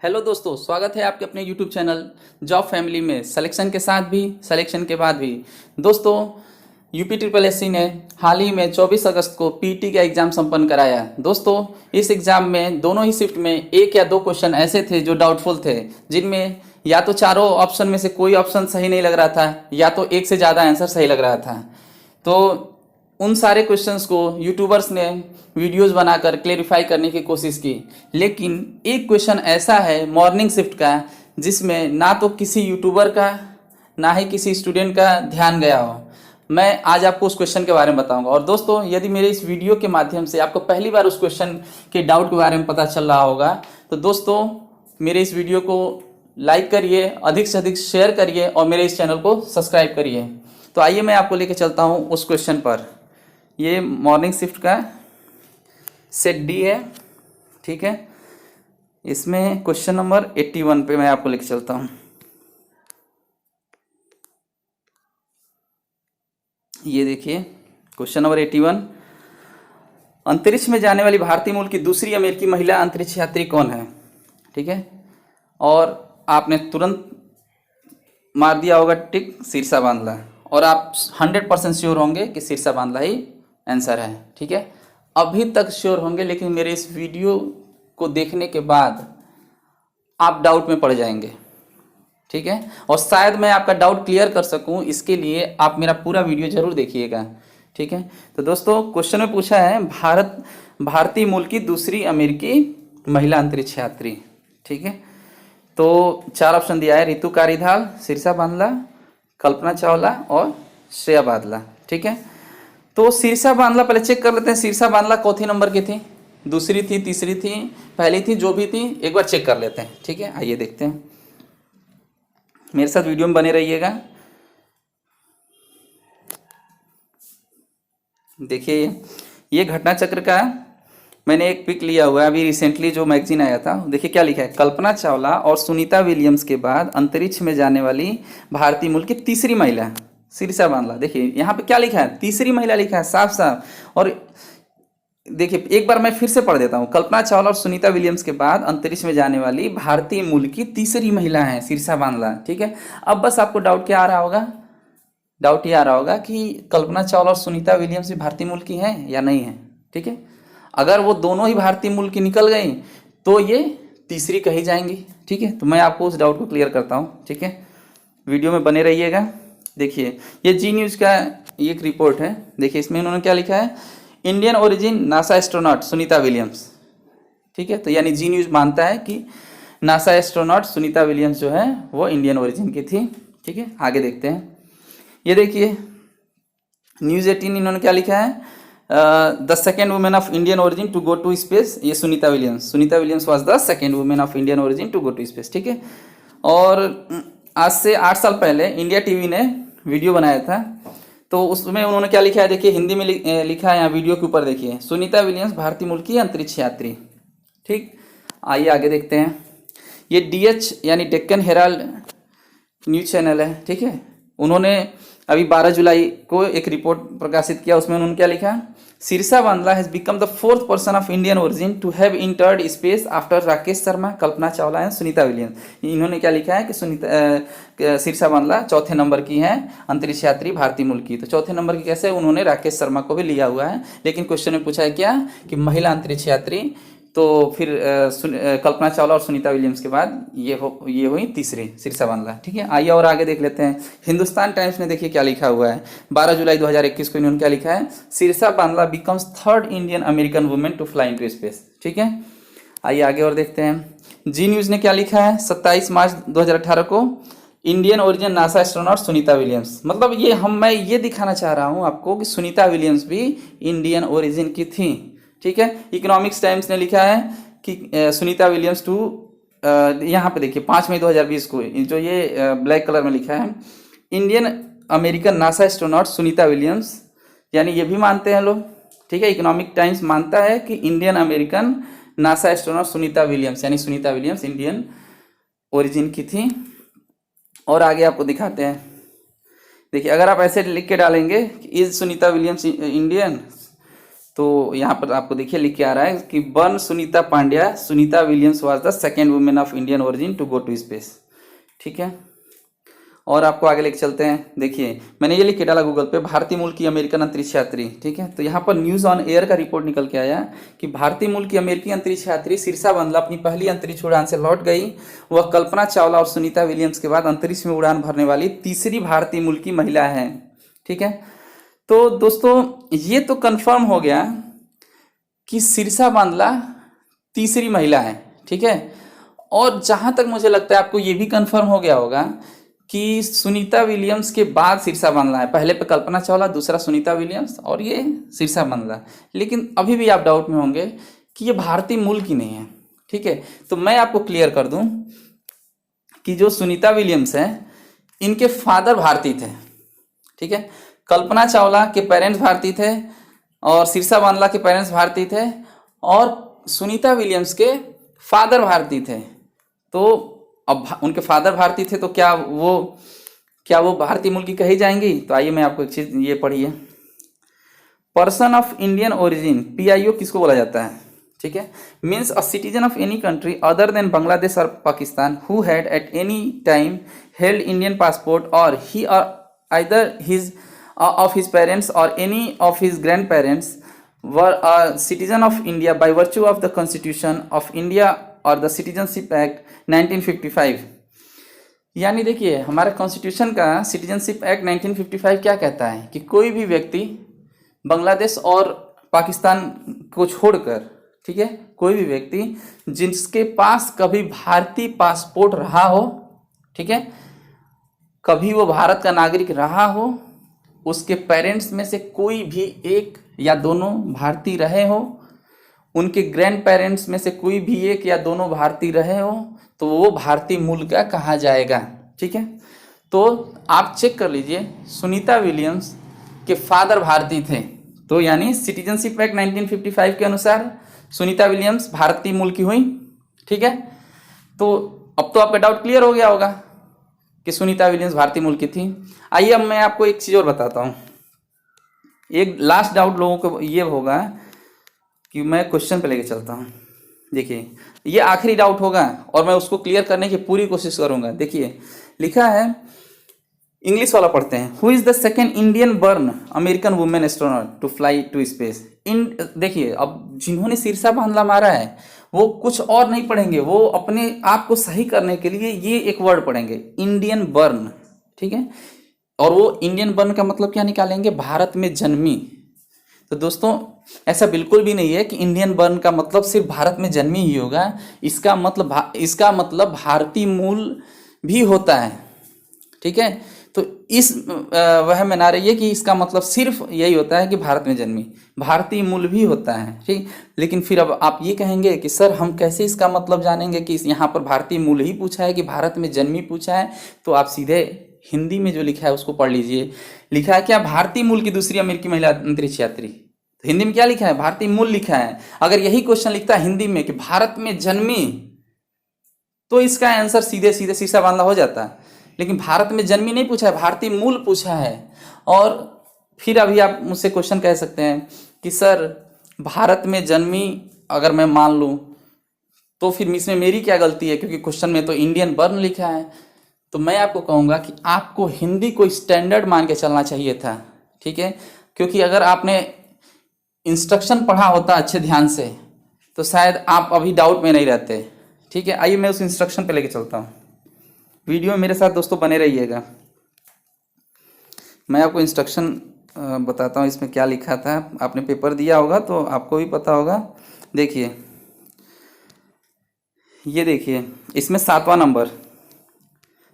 Hello दोस्तों, स्वागत है आपके अपने यूट्यूब चैनल जॉब फैमिली में। सिलेक्शन के साथ भी, सिलेक्शन के बाद भी। दोस्तों, यूपी ट्रिपल एससी ने हाल ही में 24 अगस्त को पीटी का एग्ज़ाम संपन्न कराया। दोस्तों, इस एग्ज़ाम में दोनों ही शिफ्ट में एक या दो क्वेश्चन ऐसे थे जो डाउटफुल थे, जिनमें या तो चारों ऑप्शन में से कोई ऑप्शन सही नहीं लग रहा था या तो एक से ज़्यादा आंसर सही लग रहा था। तो उन सारे क्वेश्चंस को यूट्यूबर्स ने वीडियोस बनाकर क्लेरिफाई करने की कोशिश की, लेकिन एक क्वेश्चन ऐसा है मॉर्निंग शिफ्ट का जिसमें ना तो किसी यूट्यूबर का ना ही किसी स्टूडेंट का ध्यान गया हो। मैं आज आपको उस क्वेश्चन के बारे में बताऊंगा। और दोस्तों, यदि मेरे इस वीडियो के माध्यम से आपको पहली बार उस क्वेश्चन के डाउट के बारे में पता चल रहा होगा, तो दोस्तों मेरे इस वीडियो को लाइक करिए, अधिक से अधिक शेयर करिए और मेरे इस चैनल को सब्सक्राइब करिए। तो आइए मैं आपको लेके चलता हूँ उस क्वेश्चन पर। ये मॉर्निंग शिफ्ट का सेट डी है, ठीक है। इसमें क्वेश्चन नंबर 81 पे मैं आपको लेके चलता हूँ। ये देखिए क्वेश्चन नंबर 81, अंतरिक्ष में जाने वाली भारतीय मूल की दूसरी अमेरिकी महिला अंतरिक्ष यात्री कौन है, ठीक है। और आपने तुरंत मार दिया होगा टिक शीर्षा बांदला, और आप 100% श्योर होंगे कि शीर्षा बांदला ही आंसर है, ठीक है। अभी तक श्योर होंगे, लेकिन मेरे इस वीडियो को देखने के बाद आप डाउट में पड़ जाएंगे, ठीक है। और शायद मैं आपका डाउट क्लियर कर सकूं, इसके लिए आप मेरा पूरा वीडियो जरूर देखिएगा, ठीक है। तो दोस्तों, क्वेश्चन में पूछा है भारतीय मूल की दूसरी अमेरिकी महिला अंतरिक्ष यात्री, ठीक है। तो चार ऑप्शन दिया है: रितु कारीधाल, शीर्षा बांदला, कल्पना चावला और श्रेया बादला, ठीक है। तो शीर्षा बांदला पहले चेक कर लेते हैं। शीर्षा बांदला चौथे नंबर की थी, दूसरी थी, तीसरी थी, पहली थी, जो भी थी एक बार चेक कर लेते हैं, ठीक है। आइए देखते हैं, मेरे साथ वीडियो में बने रहिएगा। देखिए, ये घटना चक्र का मैंने एक पिक लिया हुआ है, अभी रिसेंटली जो मैगजीन आया था। देखिए क्या लिखा है: कल्पना चावला और सुनीता विलियम्स के बाद अंतरिक्ष में जाने वाली भारतीय मूल की तीसरी महिला शीर्षा बांदला। देखिए यहाँ पे क्या लिखा है, तीसरी महिला लिखा है साफ साफ। और देखिए एक बार मैं फिर से पढ़ देता हूँ: कल्पना चावला और सुनीता विलियम्स के बाद अंतरिक्ष में जाने वाली भारतीय मूल की तीसरी महिला है शीर्षा बांदला, ठीक है। अब बस आपको डाउट क्या आ रहा होगा, डाउट ये आ रहा होगा कि कल्पना चावला और सुनीता विलियम्स भी भारतीय मूल की हैं या नहीं है, ठीक है। अगर वो दोनों ही भारतीय मूल की निकल गई तो ये तीसरी कही जाएंगी, ठीक है। तो मैं आपको उस डाउट को क्लियर करता हूँ, ठीक है। वीडियो में बने रहिएगा। देखिए, ये जी न्यूज़ का एक रिपोर्ट है। देखिए इसमें उन्होंने क्या लिखा है: Indian origin NASA astronaut Sunita Williams, ठीक है। तो यानी जी न्यूज़ मानता है कि नासा एस्ट्रोनॉट सुनीता विलियम्स जो है वो इंडियन ओरिजिन की थी, ठीक है। आगे देखते हैं। ये देखिए न्यूज़ 18 इन्होंने क्या लिखा है: the second women of Indian origin to go to space. ये Sunita Williams was the second women of Indian origin to go to space, ठीक है। और आज से 8 साल पहले इंडिया टीवी ने वीडियो बनाया था, तो उसमें उन्होंने क्या लिखा है, देखिए हिंदी में लिखा है यहाँ वीडियो के ऊपर। देखिए, सुनीता विलियम्स भारतीय मूल की अंतरिक्ष यात्री, ठीक। आइए आगे देखते हैं। ये DH यानी डेक्कन हेराल्ड न्यूज चैनल है, ठीक है। उन्होंने अभी 12 जुलाई को एक रिपोर्ट प्रकाशित किया, उसमें उन्होंने क्या लिखा: Sirisha Bandla has become the fourth person of Indian origin to have entered space after Rakesh Sharma, Kalpana Chawla and Sunita Williams. इन्होंने क्या लिखा है कि शीर्षा बांदला चौथे नंबर की है अंतरिक्ष यात्री भारतीय मूल की। तो चौथे नंबर की कैसे, उन्होंने राकेश शर्मा को भी लिया हुआ है, लेकिन क्वेश्चन में पूछा है क्या कि महिला अंतरिक्ष यात्री। तो फिर कल्पना चावला और सुनीता विलियम्स के बाद ये हुई तीसरी शीर्षा बांदला, ठीक है। आइए और आगे देख लेते हैं। हिंदुस्तान टाइम्स ने देखिए क्या लिखा हुआ है, 12 जुलाई 2021 को इन्होंने क्या लिखा है: Sirisha Bandla becomes third Indian American women to fly into space, ठीक है। आइए आगे और देखते हैं। जी न्यूज़ ने क्या लिखा है 27 मार्च 2018 को: Indian origin NASA astronaut Sunita Williams. मतलब मैं ये दिखाना चाह रहा हूँ आपको कि सुनीता विलियम्स भी इंडियन ओरिजिन की थी, ठीक है। इकोनॉमिक्स टाइम्स ने लिखा है कि सुनीता विलियम्स टू, यहाँ पे देखिए 5 मई 2020 को जो ये ब्लैक कलर में लिखा है, Indian American NASA astronaut Sunita Williams, यानी ये भी मानते हैं लोग, ठीक है। इकोनॉमिक टाइम्स मानता है कि Indian American NASA astronaut Sunita Williams, यानी सुनीता विलियम्स इंडियन ओरिजिन की थी। और आगे आपको दिखाते हैं। देखिए, अगर आप ऐसे लिख के डालेंगे इज सुनीता विलियम्स इंडियन, तो यहाँ पर आपको देखिए लिख के आ रहा है कि born Sunita Pandya, Sunita Williams was the second women of Indian origin to go to space. ठीक है, और आपको आगे लेके चलते हैं। देखिए मैंने ये लिख के डाला गूगल पे, भारतीय मूल की अमेरिकन अंतरिक्ष यात्री। ठीक है, तो यहाँ पर न्यूज़ ऑन एयर का रिपोर्ट निकल के आया कि भारतीय मूल की अमेरिकी अंतरिक्ष यात्री शीर्षा बंदला अपनी पहली अंतरिक्ष उड़ान से लौट गई। वह कल्पना चावला और सुनीता विलियम्स के बाद अंतरिक्ष में उड़ान भरने वाली तीसरी भारतीय मूल की महिला है। ठीक है, तो दोस्तों ये तो कंफर्म हो गया कि शीर्षा बांदला तीसरी महिला है। ठीक है, और जहां तक मुझे लगता है आपको ये भी कंफर्म हो गया होगा कि सुनीता विलियम्स के बाद शीर्षा बांदला है। पहले पे कल्पना चावला, दूसरा सुनीता विलियम्स और ये शीर्षा बांदला। लेकिन अभी भी आप डाउट में होंगे कि ये भारतीय मूल की नहीं है। ठीक है, तो मैं आपको क्लियर कर दूं कि जो सुनीता विलियम्स है इनके फादर भारतीय थे। ठीक है, कल्पना चावला के पेरेंट्स भारतीय थे और शीर्षा बांदला के पेरेंट्स भारतीय थे और सुनीता विलियम्स के फादर भारतीय थे। तो अब उनके फादर भारतीय थे तो क्या वो भारतीय मूल की कही जाएंगी? तो आइए मैं आपको एक चीज ये पढ़िए, person of Indian origin PIO किसको बोला जाता है? ठीक है, means a citizen of any country other than Bangladesh और Pakistan who had at any time held Indian passport और ही और either his of his parents or any of his grandparents were a citizen of India by virtue of the Constitution of India or the Citizenship Act 1955। यानी देखिए हमारे constitution का citizenship act 1955 क्या कहता है कि कोई भी व्यक्ति बांग्लादेश और पाकिस्तान को छोड़कर, ठीक है, कोई भी व्यक्ति जिसके पास कभी भारतीय पासपोर्ट रहा हो, ठीक है, कभी वो भारत का नागरिक रहा हो, उसके पेरेंट्स में से कोई भी एक या दोनों भारतीय रहे हो, उनके ग्रैंड पेरेंट्स में से कोई भी एक या दोनों भारतीय रहे हो, तो वो भारतीय मूल का कहा जाएगा। ठीक है, तो आप चेक कर लीजिए, सुनीता विलियम्स के फादर भारतीय थे, तो यानी सिटीजनशिप एक्ट 1955 के अनुसार सुनीता विलियम्स भारतीय मूल की हुई। ठीक है, तो अब तो आपका डाउट क्लियर हो गया होगा कि सुनीता विलियम्स भारतीय मूल की थी। आइए अब मैं आपको एक चीज़ और बताता हूँ। एक लास्ट डाउट लोगों को ये होगा कि मैं क्वेश्चन पे लेके चलता हूँ। देखिए ये आखिरी डाउट होगा और मैं उसको क्लियर करने की पूरी कोशिश करूँगा। देखिए लिखा है, इंग्लिश वाला पढ़ते हैं, who is the second Indian born American women astronaut to fly to space. देखिए अब जिन्होंने शीर्षा बांदला मारा है वो कुछ और नहीं पढ़ेंगे, वो अपने आप को सही करने के लिए ये एक वर्ड पढ़ेंगे, इंडियन बर्न। ठीक है, और वो इंडियन बर्न का मतलब क्या निकालेंगे? भारत में जन्मी। तो दोस्तों ऐसा बिल्कुल भी नहीं है कि इंडियन बर्न का मतलब सिर्फ भारत में जन्मी ही होगा। इसका मतलब भारतीय मूल भी होता है। ठीक है, तो इस वह में ना रही है कि इसका मतलब सिर्फ यही होता है कि भारत में जन्मी, भारतीय मूल भी होता है। ठीक, लेकिन फिर अब आप ये कहेंगे कि सर हम कैसे इसका मतलब जानेंगे कि यहाँ पर भारतीय मूल ही पूछा है कि भारत में जन्मी पूछा है? तो आप सीधे हिंदी में जो लिखा है उसको पढ़ लीजिए। लिखा है क्या? भारतीय मूल की दूसरी अमेरिकी महिला अंतरिक्ष यात्री। तो हिंदी में क्या लिखा है? भारतीय मूल लिखा है। अगर यही क्वेश्चन लिखता है हिंदी में कि भारत में जन्मी, तो इसका आंसर सीधे सीधे शीर्षा बांदला हो जाता है। लेकिन भारत में जन्मी नहीं पूछा है, भारतीय मूल पूछा है। और फिर अभी आप मुझसे क्वेश्चन कह सकते हैं कि सर भारत में जन्मी अगर मैं मान लूँ तो फिर इसमें मेरी क्या गलती है, क्योंकि क्वेश्चन में तो इंडियन बर्न लिखा है। तो मैं आपको कहूँगा कि आपको हिंदी को स्टैंडर्ड मान के चलना चाहिए था। ठीक है, क्योंकि अगर आपने इंस्ट्रक्शन पढ़ा होता अच्छे ध्यान से तो शायद आप अभी डाउट में नहीं रहते। ठीक है, आइए मैं उस इंस्ट्रक्शन पे लेके चलता हूँ। वीडियो में मेरे साथ दोस्तों बने रहिएगा। मैं आपको इंस्ट्रक्शन बताता हूँ इसमें क्या लिखा था। आपने पेपर दिया होगा तो आपको भी पता होगा। देखिए ये देखिए, इसमें 7वां नंबर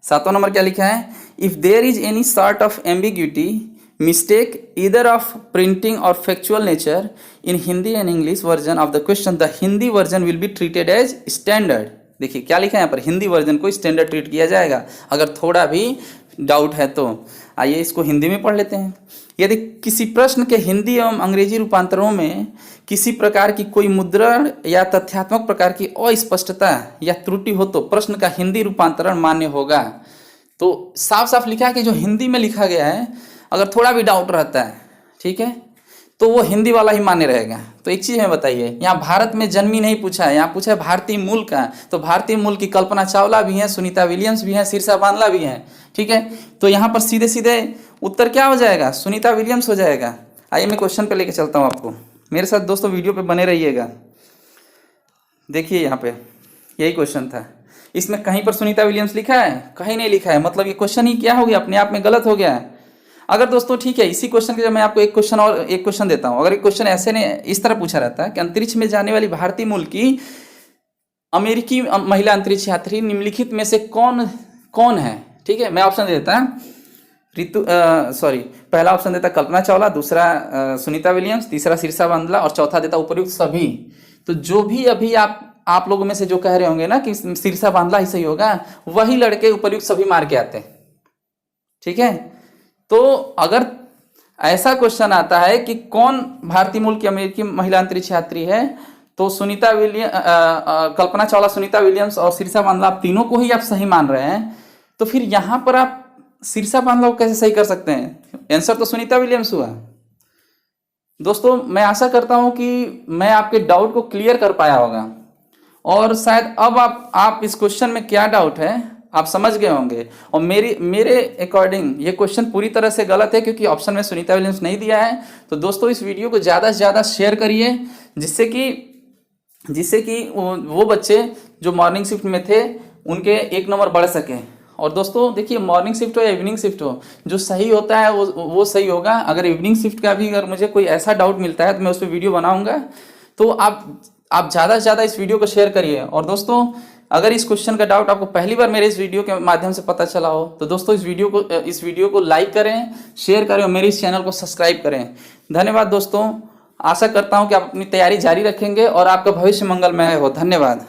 क्या लिखा है? If there is any sort of ambiguity, mistake either of printing और factual nature in Hindi and English version of the question, the Hindi version will be treated as standard. देखिए क्या लिखा है यहाँ पर, हिंदी वर्जन को स्टैंडर्ड ट्रीट किया जाएगा अगर थोड़ा भी डाउट है तो। आइए इसको हिंदी में पढ़ लेते हैं। यदि किसी प्रश्न के हिंदी एवं अंग्रेजी रूपांतरों में किसी प्रकार की कोई मुद्रण या तथ्यात्मक प्रकार की अस्पष्टता या त्रुटि हो तो प्रश्न का हिंदी रूपांतरण मान्य होगा। तो साफ साफ लिखा है कि जो हिंदी में लिखा गया है अगर थोड़ा भी डाउट रहता है, ठीक है, तो वो हिंदी वाला ही मान्य रहेगा। तो एक चीज़ हमें बताइए, यहाँ भारत में जन्मी नहीं पूछा है, यहाँ पूछा है भारतीय मूल का। तो भारतीय मूल की कल्पना चावला भी हैं, सुनीता विलियम्स भी हैं, शीर्षा बांदला भी हैं। ठीक है, तो यहाँ पर सीधे सीधे उत्तर क्या हो जाएगा, सुनीता विलियम्स हो जाएगा। आइए मैं क्वेश्चन पे लेके चलता हूँ आपको, मेरे साथ दोस्तों वीडियो पे बने रहिएगा। देखिए यहाँ पे यही क्वेश्चन था, इसमें कहीं पर सुनीता विलियम्स लिखा है, कहीं नहीं लिखा है, मतलब ये क्वेश्चन ही क्या हो गया, अपने आप में गलत हो गया है। अगर दोस्तों ठीक है, इसी क्वेश्चन के जब मैं आपको एक क्वेश्चन देता हूँ, अगर एक क्वेश्चन ऐसे ने इस तरह पूछा रहता है कि अंतरिक्ष में जाने वाली भारतीय मूल की अमेरिकी महिला अंतरिक्ष यात्री निम्नलिखित में से कौन कौन है। ठीक है, मैं ऑप्शन दे देता पहला ऑप्शन देता कल्पना चावला, दूसरा सुनीता विलियम्स, तीसरा शीर्षा बांदला और चौथा देता उपयुक्त सभी। तो जो भी अभी आप लोगों में से जो कह रहे होंगे ना कि शीर्षा बांदला ही सही होगा, वही लड़के उपयुक्त सभी मार के आते हैं। ठीक है, तो अगर ऐसा क्वेश्चन आता है कि कौन भारतीय मूल की अमेरिकी महिला अंतरिक्ष यात्री है, तो कल्पना चावला, सुनीता विलियम्स और शीर्षा बांदला, आप तीनों को ही आप सही मान रहे हैं, तो फिर यहां पर आप शीर्षा बांदला को कैसे सही कर सकते हैं। आंसर तो सुनीता विलियम्स हुआ। दोस्तों मैं आशा करता हूं कि मैं आपके डाउट को क्लियर कर पाया होगा, और शायद अब आप इस क्वेश्चन में क्या डाउट है आप समझ गए होंगे। और मेरे अकॉर्डिंग ये क्वेश्चन पूरी तरह से गलत है, क्योंकि ऑप्शन में सुनीता विलियम्स नहीं दिया है। तो दोस्तों इस वीडियो को ज़्यादा से ज़्यादा शेयर करिए, जिससे कि वो बच्चे जो मॉर्निंग शिफ्ट में थे उनके 1 नंबर बढ़ सके। और दोस्तों देखिए, मॉर्निंग शिफ्ट हो या इवनिंग शिफ्ट हो, जो सही होता है वो सही होगा। अगर इवनिंग शिफ्ट का भी अगर मुझे कोई ऐसा डाउट मिलता है तो मैं उस पर वीडियो बनाऊंगा। तो आप ज़्यादा से ज़्यादा इस वीडियो को शेयर करिए। और दोस्तों अगर इस क्वेश्चन का डाउट आपको पहली बार मेरे इस वीडियो के माध्यम से पता चला हो, तो दोस्तों इस वीडियो को लाइक करें, शेयर करें और मेरे इस चैनल को सब्सक्राइब करें। धन्यवाद दोस्तों, आशा करता हूँ कि आप अपनी तैयारी जारी रखेंगे और आपका भविष्य मंगलमय हो। धन्यवाद।